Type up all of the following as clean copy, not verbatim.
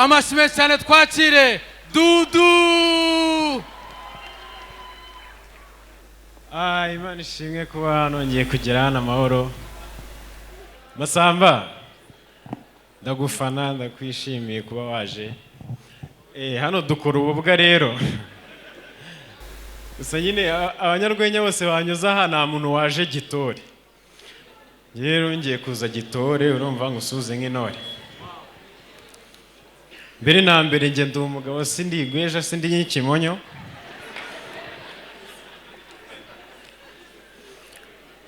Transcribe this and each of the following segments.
amashimwe cyane twakire Dudu. Imana ishimwe kuba nongeye kugera hano amahoro. Masamba, ndagufana, ndakwishimiye kuba waje. Hano dukora ububwa rero. Gusa nyine abanyarwenya bose banyuza aha nta muntu waje gitore. Rero ngiye kuza gitore, urumva ngusuze nk'intore. Mbere na mbere nge ndi umugabo sindi igweja sindi n'ikimonyo.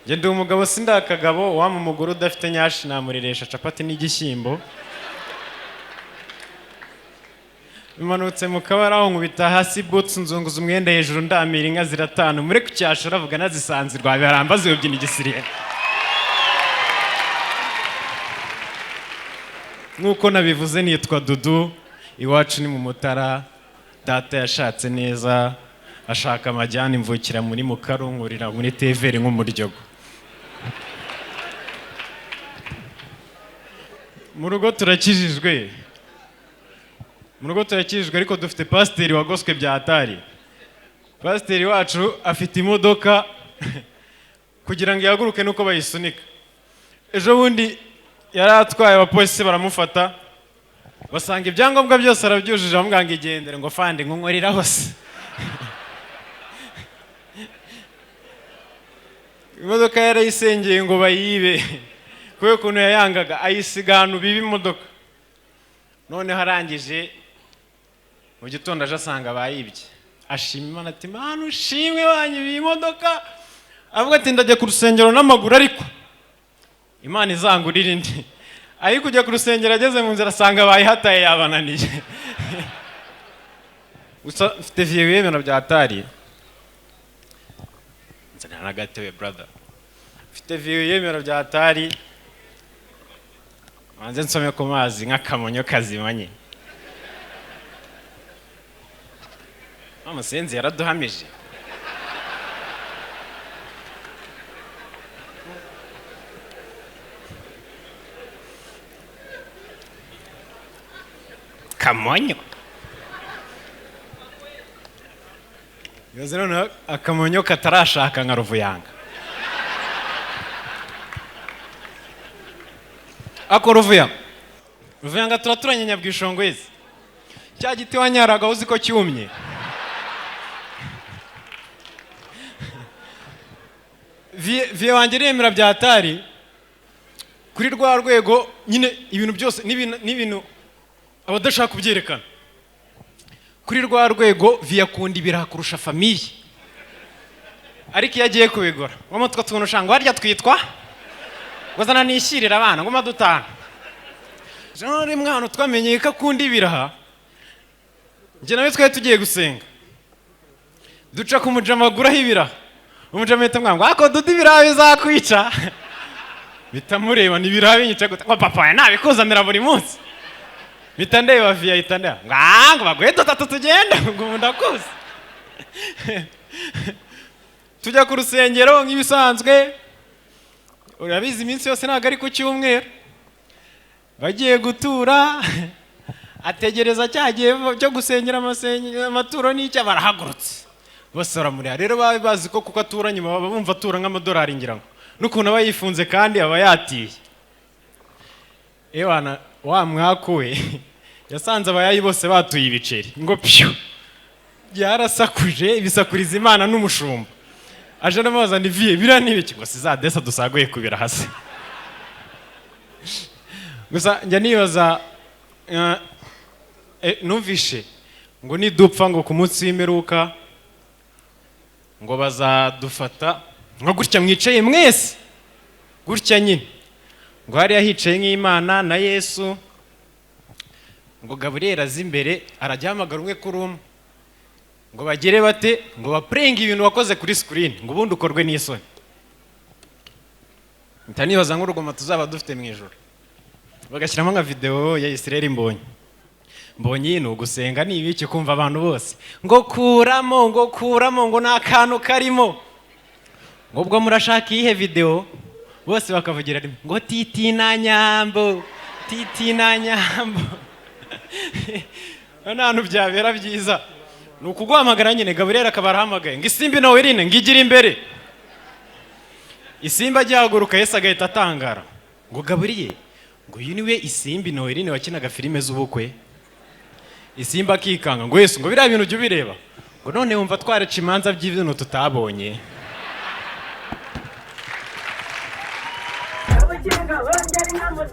Nge ndi umugabo sindi akagabo wa mu mugore udafite nyashi namuriresha capati n'igishyimbo. Bimanutse mu kabara aho nkubita hasi boots nzunguza umwenda hejuru ndamira inka ziratanu muri ku cyasho ravuga nazisanze rwabiharamba ziyobyina igisiriye. Nkuko nabivuze nitwa Dudu, iwacu ni mu Mutara, data yashatse neza, ashaka amajyana imvukira muri Mukaru nkurira muri TVR nk'umuryogo. Mu rugo turakijijwe ariko dufite pasiteri wagoswe bya hatari. Pasiteri wacu afite imodoka kugira ngo ihaguruke nuko bayisunika. Ejo bundi yari atwaye abapolisi baramufata basanga ibyangombwa byose arabyujuje bamubwira ngo igendere ngo fande nkunkorera hose. Imodoka yarayisengeye ngo bayibe kubera ukuntu yayangaga ayisiga ahantu biba imodoka. None harangije mu gitondo aje asanga bayibye. Ashima Imana ati Mana ushimwe banyibiye imodoka. Avuga ati ndajya ku rusengero n'amaguru ariko Imana izangurira indi. Ari kujya ku rusengero ageze mu nzira asanga bayihataye yabananiye. Gusa mfite viye ibintu bya hatari. Nzana nagatewe brother. Mfite viye ibintu bya hatari. Manze nsome ku mazi nk'akamonyo kazimanye. Amasenzi yaraduhamije. Akamonyo. Yozerano akamonyo katarashaka nka Ruvuyanga. Ako Ruvuyanga turaturanye nyabwishongwezi. Cya giti wanyaraga uzi ko cyumye. Vie wanjye remera bya hatari kuri rwa rwego nyine ibintu byose n'ibintu abadashaka kubyerekana. Kuri rwa rwego viyakunda ibiraha kurusha famiye. Ariko iyo agiye kubigura ngoma twatwunusha ngo harya twitwa gozana nishyirira abana ngoma dutana. Jean rimwe hano twamenyeye ko akunda ibiraha. Nje nawe twaye tugiye gusenga. Duca ku mujamaguraho ibiraha. Umujama yitamwa ngo ako Dudu ibiraha bizakwica. Bitamureba ni ibiraha binyica gute ngo papa nabikuzanira buri munsi. Bitandeba via itanda. Ngo baguhe dutatu tugende ngo ndakuze. Tujya ku rusengero nk'ibisanzwe. Urabizi iminsi yose ntago ari ku cyumweru. Bagiye gutura ategereza cyagiye cyo gusengera amaturo n'icyo barahagurutse. Bose baramurira rero bazi ko kuko aturanye baba bumva atura nk'amadolari ngira ngo. N'ukuntu aba yifunze kandi aba yatiye. Ewana wa mwakuwe yasanze abayayi bose batuye ibiceri ngo pyo yarasakuje ibisakuriza Imana n'umushumba. Aje namaza ni vie biranibiki ngo sizadesa dusaguye kubira hasi. Gusa njya nibaza numvishe ngo nidupfa ngo ku munsi w'imperuka ngo bazadufata ngo gutya mwicaye mwese gutya nyine ngo hariya hicaye nk'Imana na Yesu ngo Gaburiyeli azi imbere arajya hamagara umwe kuri umwe ngo bagire bate ngo baprenge ibintu wakoze kuri screen ngo ubundi ukorwe n'isoni. Ntanibaza nk'urugoma tuzaba dufite mu ijoro bagashyiramo nka video ya Israel mbonye no gusenga ni ibiki kumva abantu bose ngo kuramo ngo nakantu karimo ngo ubwo murashaka ihe video bose bakavugira ngo titi na nyambo nta hantu byabera byiza ni ukuguhamagara nyine Gaburiyeli akaba arahamagaye ngo isimbi Noweline ngo igire imbere isimba agihaguruka Yesu agahita atangara ngo Gaburiyeli ngo uyu niwe isimbi Noweline wakinaga filime z'ubukwe isimba akikanga ngo Yesu ngo biriya bintu ujye ubireba ngo none wumva twaraca imanza by'ibintu tutabonye Abagenda bongera inama